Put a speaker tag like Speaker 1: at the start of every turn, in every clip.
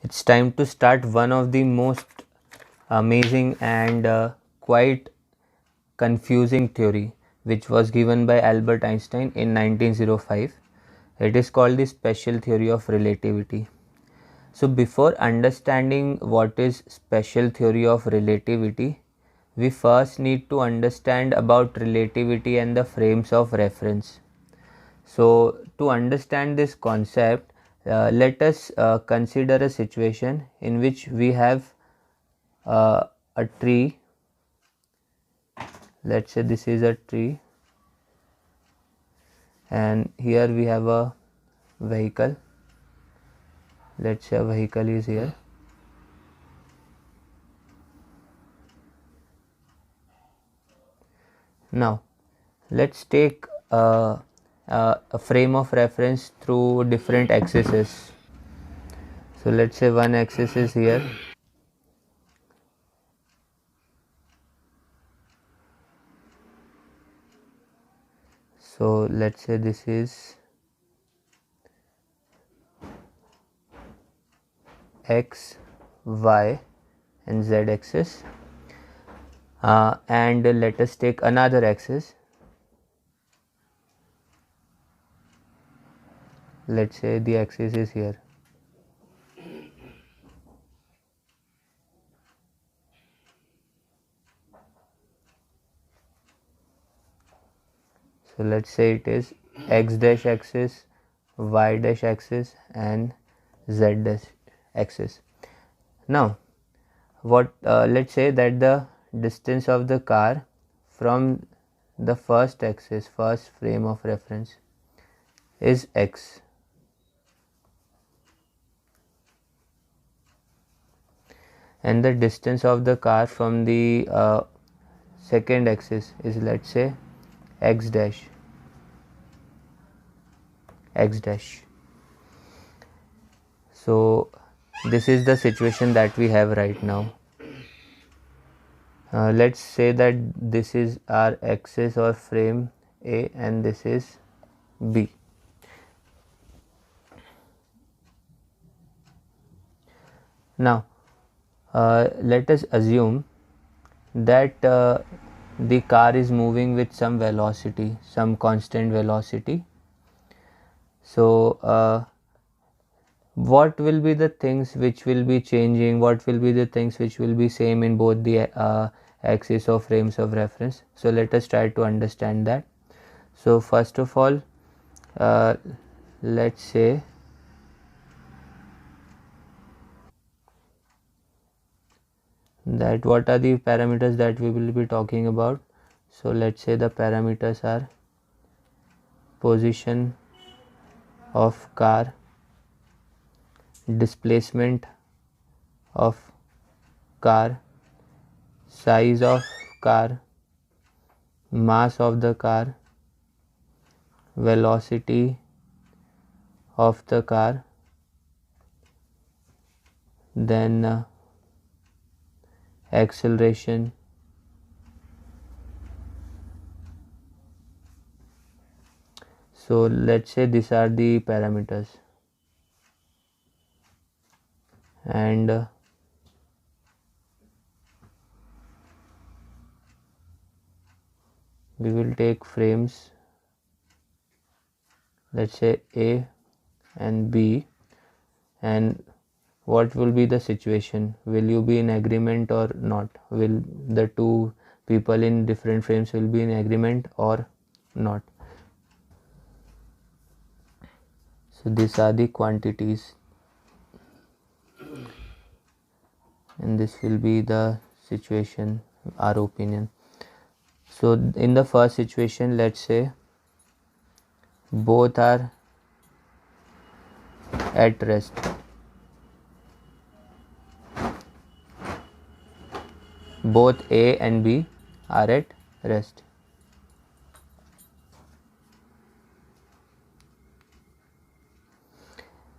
Speaker 1: It's time to start one of the most amazing and quite confusing theory which was given by Albert Einstein in 1905. It is called the special theory of relativity. So before understanding what is special theory of relativity, we first need to understand about relativity and the frames of reference. So to understand this concept, let us consider a situation in which we have a tree. Let's say this is a tree, and here we have a vehicle. Let's say a vehicle is here. Now let's take a frame of reference through different axes. So let's say one axis is here, so let's say this is x, y and z axis, and let us take another axis. Let's say the axis is here. So let's say it is x dash axis, y dash axis and z dash axis. Now what let's say that the distance of the car from the first axis, first frame of reference, is x, and the distance of the car from the second axis is, let's say, x dash. So this is the situation that we have right now. Let's say that this is our axis or frame A and this is B. Now let us assume that the car is moving with some velocity, some constant velocity. So what will be the things which will be changing, what will be the things which will be same in both the axis or frames of reference? So let us try to understand that. So first of all, let's say that what are the parameters that we will be talking about. So let's say the parameters are position of car, displacement of car, size of car, mass of the car, velocity of the car, then acceleration, so let's say these are the parameters, and we will take frames, let's say A and B, and what will be the situation? Will you be in agreement or not? Will the two people in different frames will be in agreement or not? So these are the quantities, and this will be the situation, our opinion. So in the first situation, let's say both are at rest. Both A and B are at rest.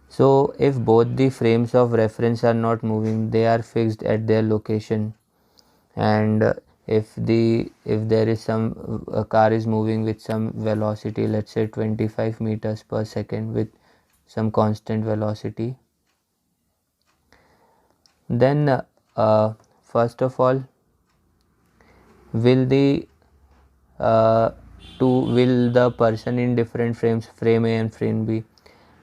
Speaker 1: So if both the frames of reference are not moving, they are fixed at their location, and if there is some a car is moving with some velocity, let's say 25 meters per second with some constant velocity, Then first of all, will the uh, will the person in different frames, frame A and frame B,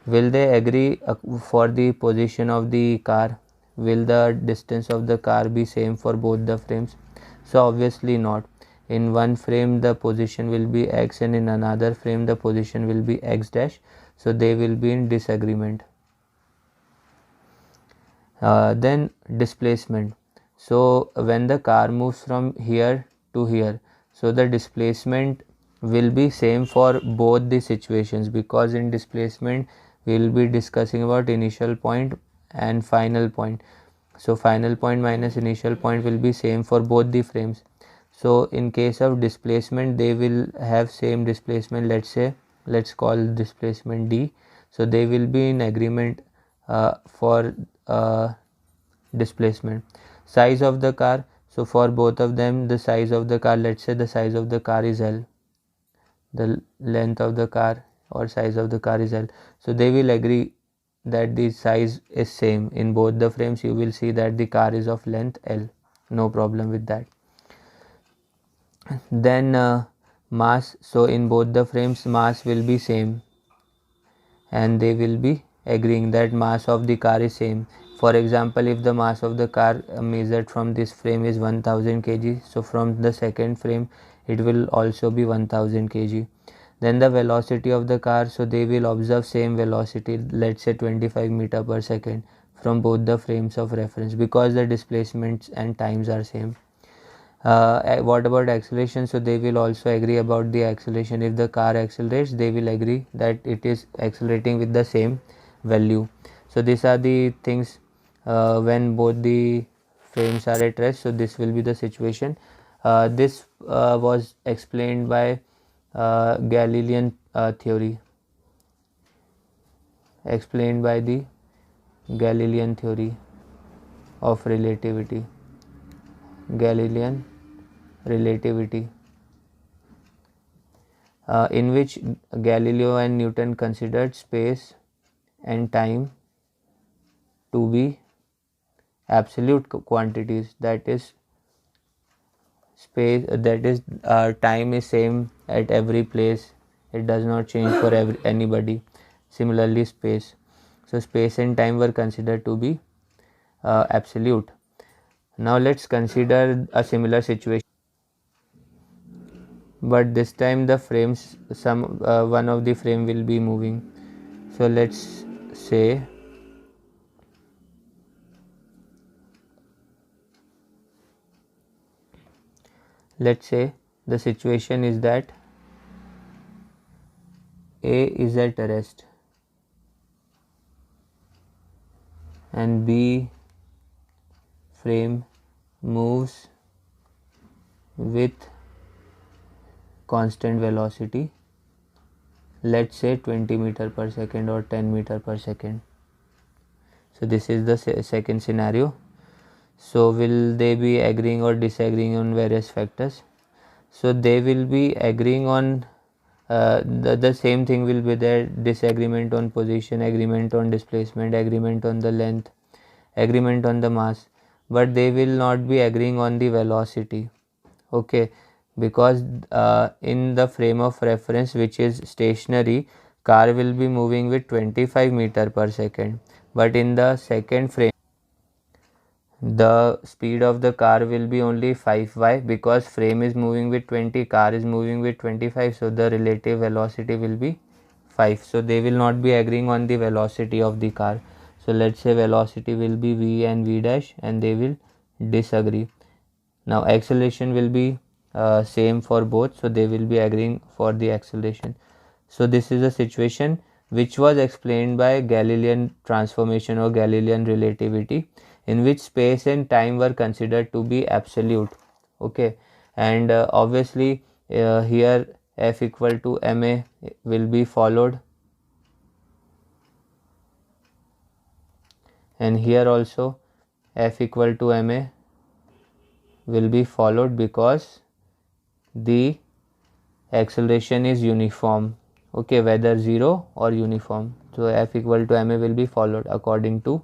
Speaker 1: will they agree for the position of the car? Will the distance of the car be same for both the frames? So obviously not. In one frame the position will be x and in another frame the position will be x dash, so they will be in disagreement. Then displacement. So when the car moves from here to here, so the displacement will be same for both the situations, because in displacement we will be discussing about initial point and final point. So final point minus initial point will be same for both the frames. So in case of displacement they will have same displacement. Let's call displacement d. So they will be in agreement for displacement. Size of the car, so for both of them the size of the car, let's say the size of the car is L, the length of the car or size of the car is L, so they will agree that the size is same. In both the frames you will see that the car is of length L, no problem with that. Then mass, so in both the frames mass will be same and they will be agreeing that mass of the car is same. For example, if the mass of the car measured from this frame is 1000 kg, so from the second frame it will also be 1000 kg. Then the velocity of the car, so they will observe same velocity, let's say 25 meter per second from both the frames of reference, because the displacements and times are same. What about acceleration? So they will also agree about the acceleration. If the car accelerates, they will agree that it is accelerating with the same value. So these are the things when both the frames are at rest. So this will be the situation. This was explained by Galilean theory, explained by the Galilean theory of relativity, Galilean relativity, in which Galileo and Newton considered space and time to be absolute quantities, that is space, that is time is same at every place, it does not change for anybody. Similarly space, so space and time were considered to be absolute. Now let's consider a similar situation, but this time the frames, one of the frame will be moving. So say let's say the situation is that A is at rest and B frame moves with constant velocity, let's say 20 meter per second or 10 meter per second. So this is the second scenario. So will they be agreeing or disagreeing on various factors? So they will be agreeing on the same thing will be there: disagreement on position, agreement on displacement, agreement on the length, agreement on the mass, but they will not be agreeing on the velocity. Okay, because in the frame of reference, which is stationary, car will be moving with 25 meter per second, but in the second frame the speed of the car will be only 5. Why? Because frame is moving with 20, car is moving with 25, so the relative velocity will be 5. So they will not be agreeing on the velocity of the car. So let's say velocity will be v and v dash, and they will disagree. Now acceleration will be same for both, so they will be agreeing for the acceleration. So this is a situation which was explained by Galilean transformation or Galilean relativity, in which space and time were considered to be absolute. Okay, and obviously here F equal to ma will be followed, and here also F equal to ma will be followed, because the acceleration is uniform. Okay, whether 0 or uniform, so F equal to ma will be followed according to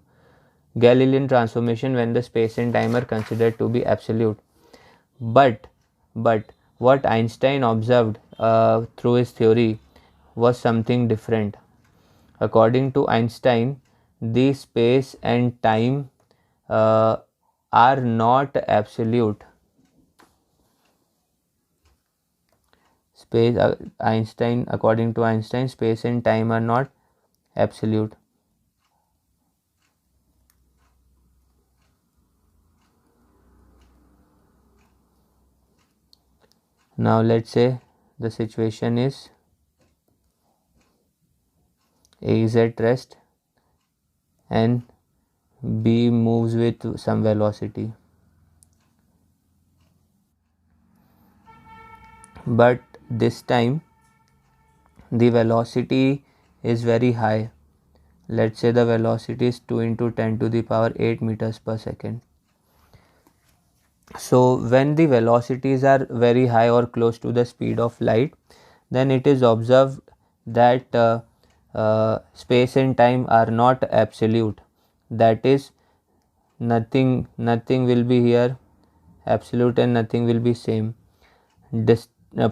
Speaker 1: Galilean transformation when the space and time are considered to be absolute. But what Einstein observed through his theory was something different. According to Einstein, the space and time uh, are not absolute. According to Einstein, space and time are not absolute. Now let's say the situation is A is at rest and B moves with some velocity. But this time the velocity is very high. Let's say the velocity is 2 into 10 to the power 8 meters per second. So when the velocities are very high or close to the speed of light, then it is observed that space and time are not absolute. That is, nothing will be here absolute and nothing will be same.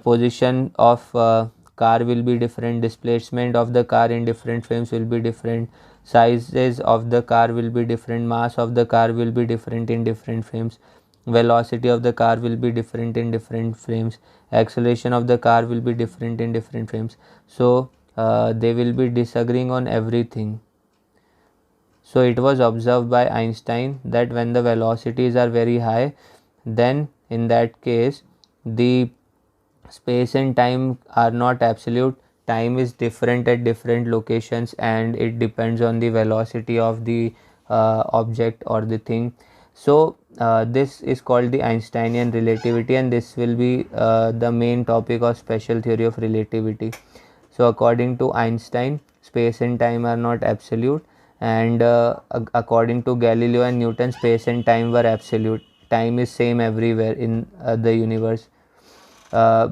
Speaker 1: Position of car will be different, displacement of the car in different frames will be different, sizes of the car will be different, mass of the car will be different in different frames, velocity of the car will be different in different frames, acceleration of the car will be different in different frames. So they will be disagreeing on everything. So it was observed by Einstein that when the velocities are very high, then in that case the space and time are not absolute. Time is different at different locations and it depends on the velocity of the object or the thing. So this is called the Einsteinian relativity, and this will be the main topic of special theory of relativity. So according to Einstein, space and time are not absolute, and according to Galileo and Newton, space and time were absolute. Time is same everywhere in the universe. uh,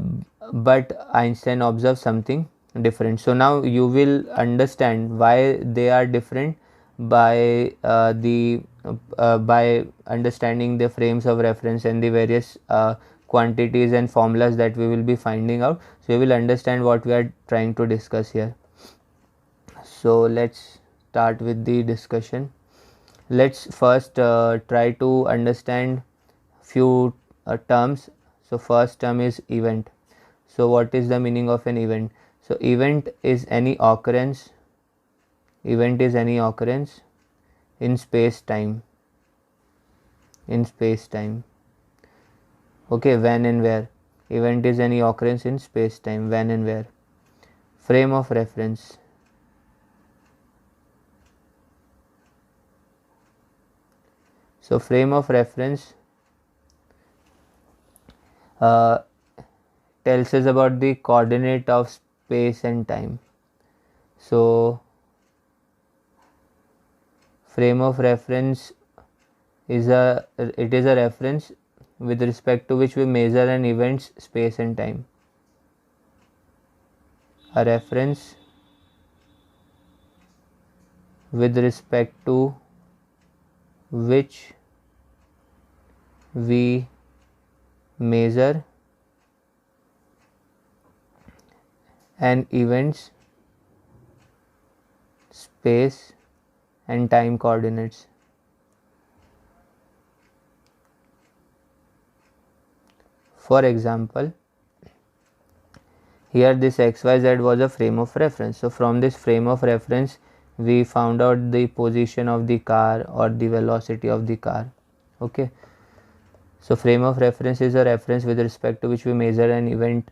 Speaker 1: but Einstein observed something different. So now you will understand why they are different by by understanding the frames of reference and the various quantities and formulas that we will be finding out. So you will understand what we are trying to discuss here. So let's start with the discussion. Let's first try to understand few terms. So first term is event. So what is the meaning of an event? So event is any occurrence in space time. Okay, when and where. Event is any occurrence in space time, when and where. Frame of reference. So frame of reference tells us about the coordinate of space and time. So frame of reference is a reference with respect to which we measure an event's space and time. A reference with respect to which we measure an event's space and time coordinates. For example, here this xyz was a frame of reference. So from this frame of reference we found out the position of the car or the velocity of the car. Okay, so frame of reference is a reference with respect to which we measure an event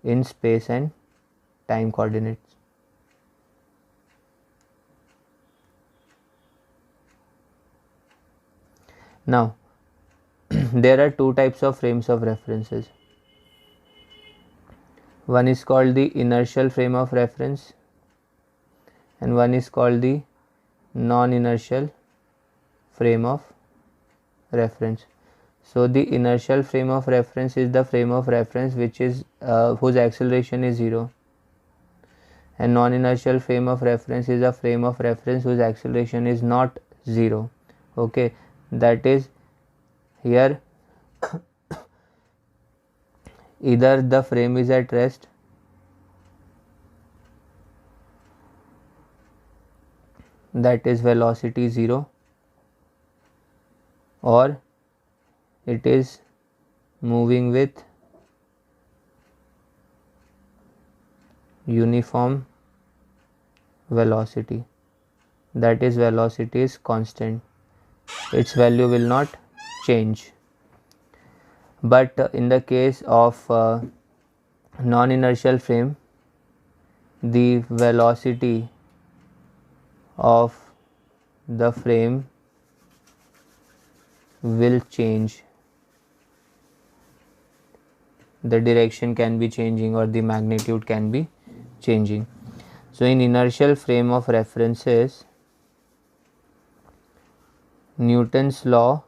Speaker 1: in space and time coordinates. Now there are two types of frames of references. One is called the inertial frame of reference and one is called the non-inertial frame of reference. So the inertial frame of reference is the frame of reference which is whose acceleration is 0, A non-inertial frame of reference is a frame of reference whose acceleration is not zero. Okay, that is, here either the frame is at rest that is velocity 0, or it is moving with uniform velocity, that is velocity is constant, its value will not change. But in the case of non-inertial frame, the velocity of the frame will change. The direction can be changing or the magnitude can be changing. So in inertial frame of references, Newton's law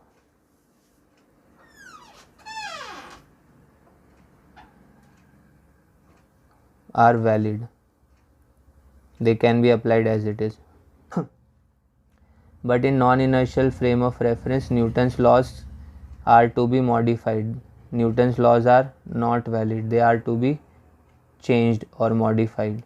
Speaker 1: are valid. They can be applied as it is. But in non-inertial frame of reference, Newton's laws are to be modified. Newton's laws are not valid. They are to be changed or modified.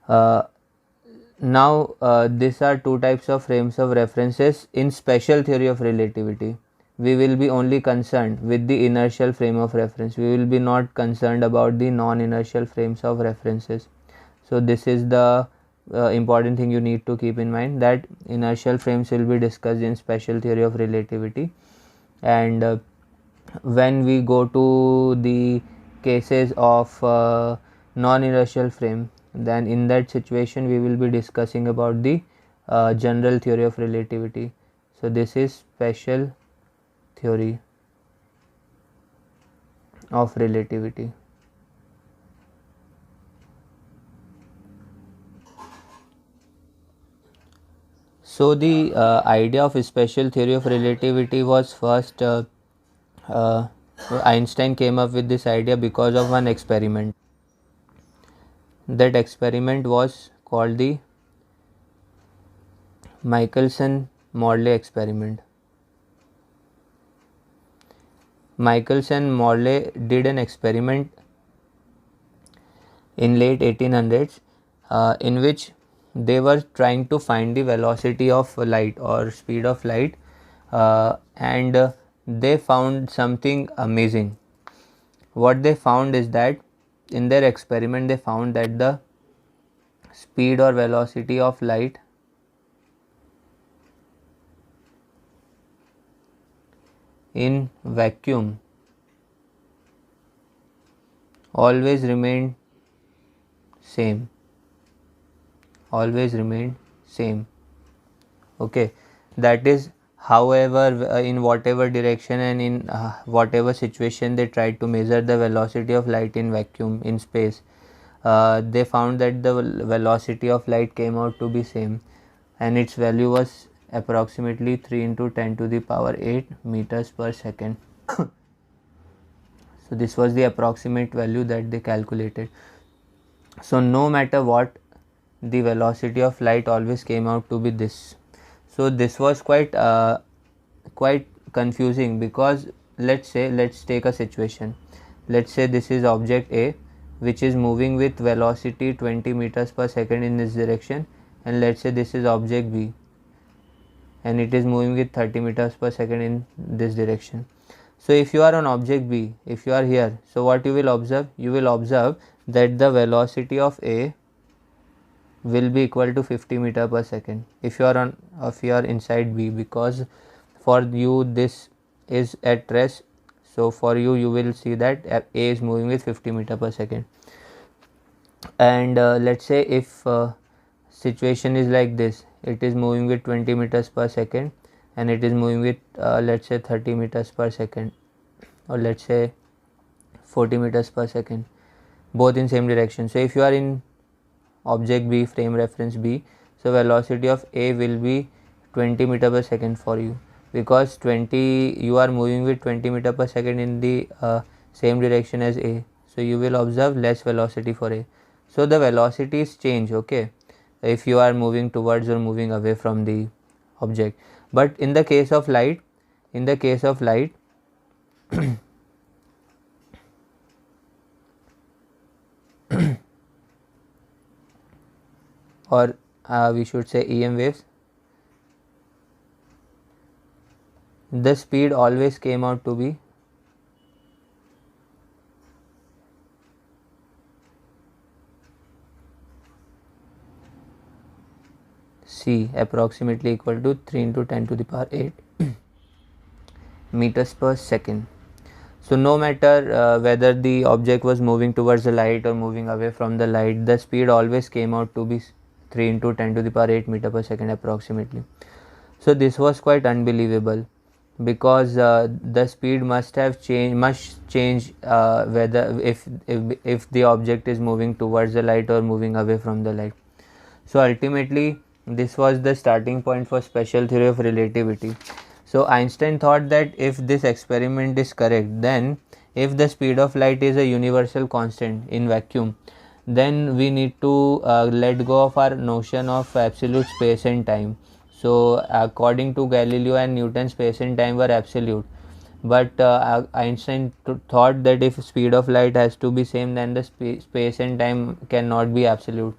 Speaker 1: Now these are two types of frames of references. In special theory of relativity, we will be only concerned with the inertial frame of reference. We will be not concerned about the non-inertial frames of references. So this is the important thing you need to keep in mind, that inertial frames will be discussed in special theory of relativity. And when we go to the cases of non-inertial frame, then in that situation we will be discussing about the general theory of relativity. So this is special theory of relativity. So the idea of special theory of relativity was first Einstein came up with this idea because of one experiment. That experiment was called the Michelson-Morley experiment. Michelson-Morley did an experiment in late 1800s in which they were trying to find the velocity of light or speed of light, and they found something amazing. What they found is that in their experiment they found that the speed or velocity of light in vacuum always remained same. Okay, that is, however, in whatever direction and in whatever situation they tried to measure the velocity of light in vacuum in space, they found that the velocity of light came out to be same, and its value was approximately 3 into 10 to the power 8 meters per second. So this was the approximate value that they calculated. So no matter what, the velocity of light always came out to be this. So this was quite confusing, because let's take a situation. Let's say this is object A, which is moving with velocity 20 meters per second in this direction, and let's say this is object B and it is moving with 30 meters per second in this direction. So if you are on object B, if you are here, so what you will observe? You will observe that the velocity of A will be equal to 50 meter per second if you are inside B, because for you this is at rest. So for you will see that A is moving with 50 meter per second. And let's say if situation is like this, it is moving with 20 meters per second and it is moving with let's say 30 meters per second, or let's say 40 meters per second, both in same direction. So if you are in object B, frame reference B, so velocity of A will be 20 meter per second for you, because you are moving with 20 meter per second in the same direction as A. So you will observe less velocity for A. So the velocities change, okay, if you are moving towards or moving away from the object. But in the case of light, or we should say EM waves, the speed always came out to be C, approximately equal to 3 into 10 to the power 8 meters per second. So no matter whether the object was moving towards the light or moving away from the light, the speed always came out to be 3 into 10 to the power 8 meter per second approximately. So this was quite unbelievable, because the speed must change whether if the object is moving towards the light or moving away from the light. So ultimately this was the starting point for special theory of relativity. So Einstein thought that if this experiment is correct, then if the speed of light is a universal constant in vacuum, then we need to let go of our notion of absolute space and time. So according to Galileo and Newton, space and time were absolute, but Einstein thought that if speed of light has to be same, then the space and time cannot be absolute.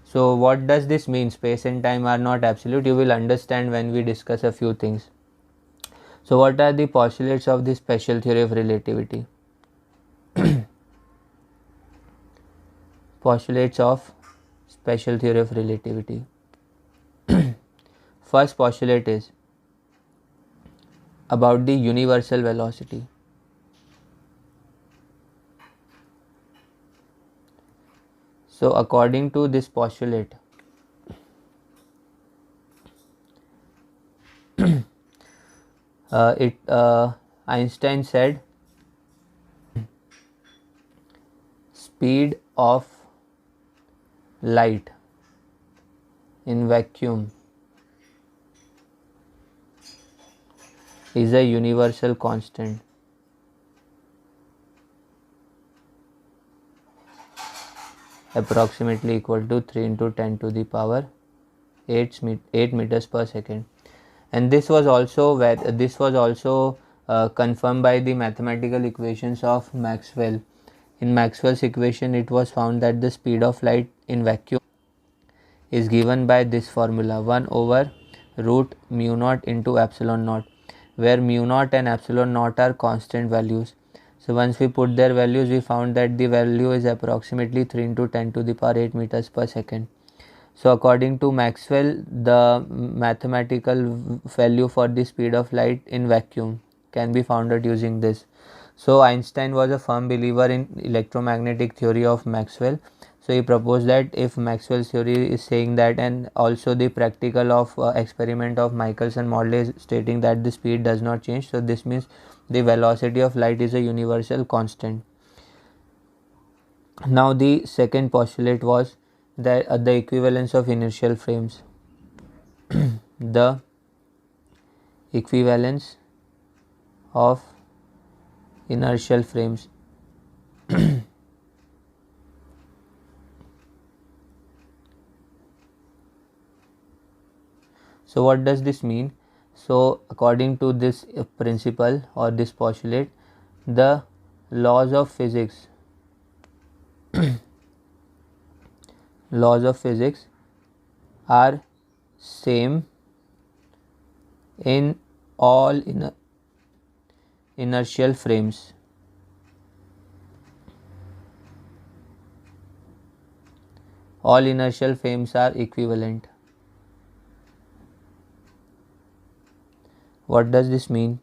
Speaker 1: So what does this mean? Space and time are not absolute. You will understand when we discuss a few things. So what are the postulates of the special theory of relativity? Postulates of special theory of relativity. First postulate is about the universal velocity. So according to this postulate, Einstein said speed of light in vacuum is a universal constant. Approximately equal to 3 into 10 to the power 8 meters per second. And this was also confirmed by the mathematical equations of Maxwell. In Maxwell's equation, it was found that the speed of light in vacuum is given by this formula, 1 over root mu naught into epsilon naught, where mu naught and epsilon naught are constant values. So once we put their values, we found that the value is approximately 3 into 10 to the power 8 meters per second. So according to Maxwell, the mathematical value for the speed of light in vacuum can be found out using this. So Einstein was a firm believer in electromagnetic theory of Maxwell. So he proposed that if Maxwell's theory is saying that, and also the practical of experiment of Michelson-Morley is stating that the speed does not change, so this means the velocity of light is a universal constant. Now the second postulate was that the equivalence of inertial frames. The equivalence of inertial frames. So what does this mean? So according to this principle or this postulate, the laws of physics are same in all inertial frames. All inertial frames are equivalent. What does this mean?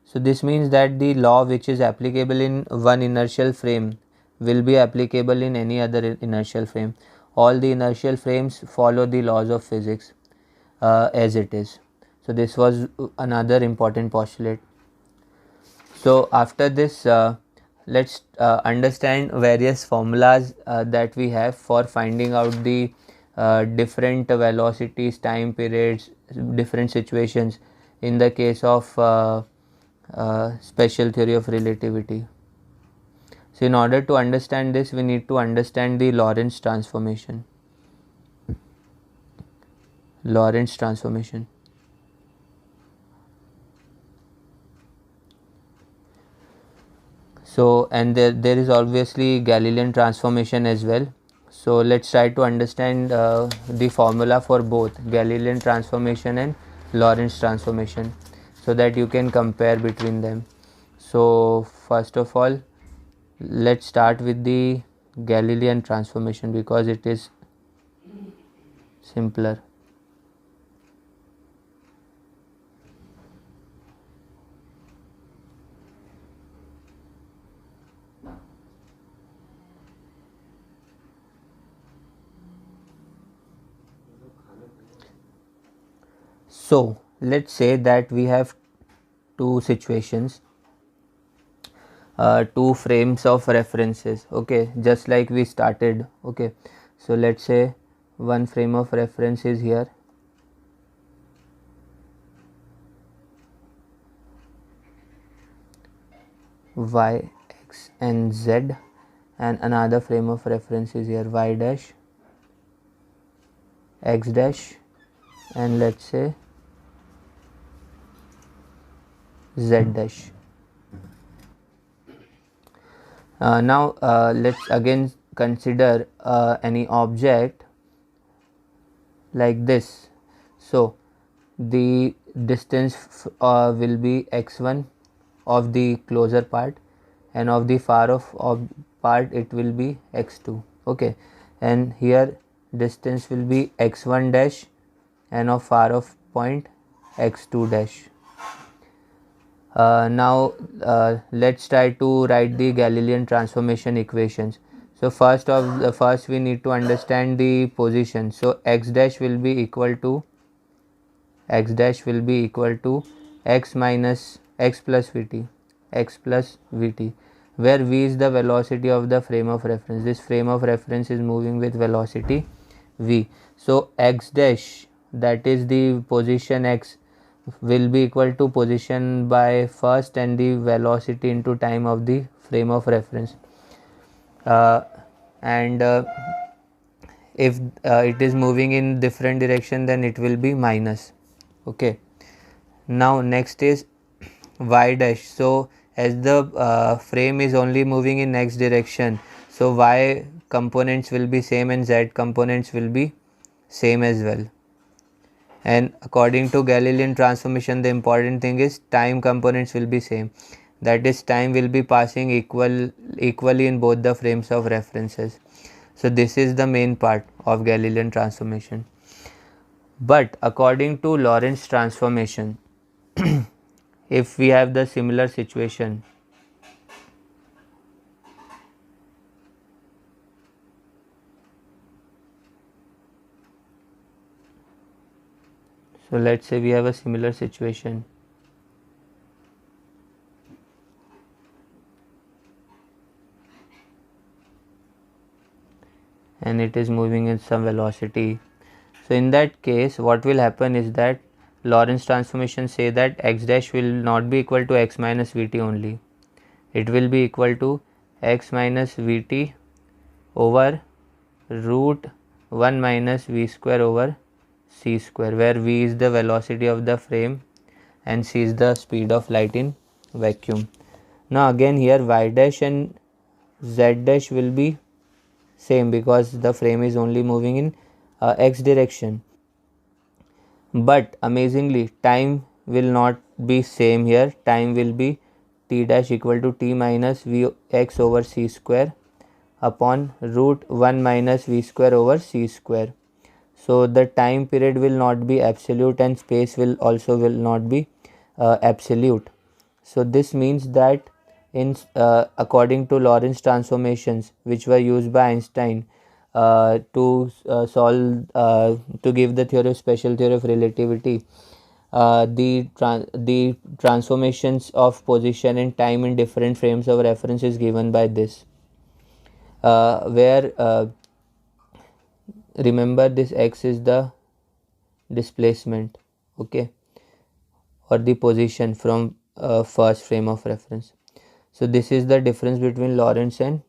Speaker 1: So this means that the law which is applicable in one inertial frame will be applicable in any other inertial frame. All the inertial frames follow the laws of physics as it is. So this was another important postulate. So after this, let's understand various formulas that we have for finding out the different velocities, time periods, different situations in the case of special theory of relativity. So in order to understand this, we need to understand the Lorentz transformation. Lorentz transformation. So, and there is obviously Galilean transformation as well. So let's try to understand the formula for both Galilean transformation and Lorentz transformation, so that you can compare between them. So first of all, let's start with the Galilean transformation because it is simpler. So let's say that we have two situations, two frames of references, okay, just like we started, okay. So let's say one frame of reference is here, y, x and z, and another frame of reference is here, y dash, x dash, and let's say z dash. Now let's again consider any object like this. So the distance will be x1 of the closer part, and of the far off of part it will be x2, okay, and here distance will be x1 dash, and of far off point x2 dash. Now let's try to write the Galilean transformation equations. So first we need to understand the position. So x dash will be equal to x minus x plus vt, where v is the velocity of the frame of reference. This frame of reference is moving with velocity v. So x dash, that is the position x, will be equal to position by first and the velocity into time of the frame of reference, and if it is moving in different direction, then it will be minus, okay. Now next is y dash. So as the frame is only moving in x direction, so y components will be same and z components will be same as well. And according to Galilean transformation, the important thing is time components will be same, that is time will be passing equally in both the frames of references. So this is the main part of Galilean transformation. But according to Lorentz transformation, if we have the similar situation, so let's say we have a similar situation, and it is moving in some velocity. So in that case, what will happen is that Lorentz transformation say that x dash will not be equal to x minus vt only. It will be equal to x minus vt over root 1 minus v square over c square, where v is the velocity of the frame and c is the speed of light in vacuum. Now again here y dash and z dash will be same because the frame is only moving in x direction. But amazingly, time will not be same here. Time will be t dash equal to t minus v x over c square upon root 1 minus v square over c square. So the time period will not be absolute and space will not be absolute. So this means that in according to Lorentz transformations, which were used by Einstein to solve to give the theory of special theory of relativity, the transformations of position and time in different frames of reference is given by this, where remember this x is the displacement, okay, or the position from first frame of reference. So this is the difference between Lorentz and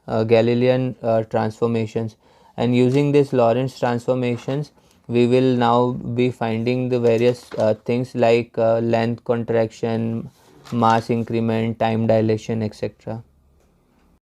Speaker 1: Galilean transformations, and using this Lorentz transformations we will now be finding the various things like length contraction, mass increment, time dilation, etc.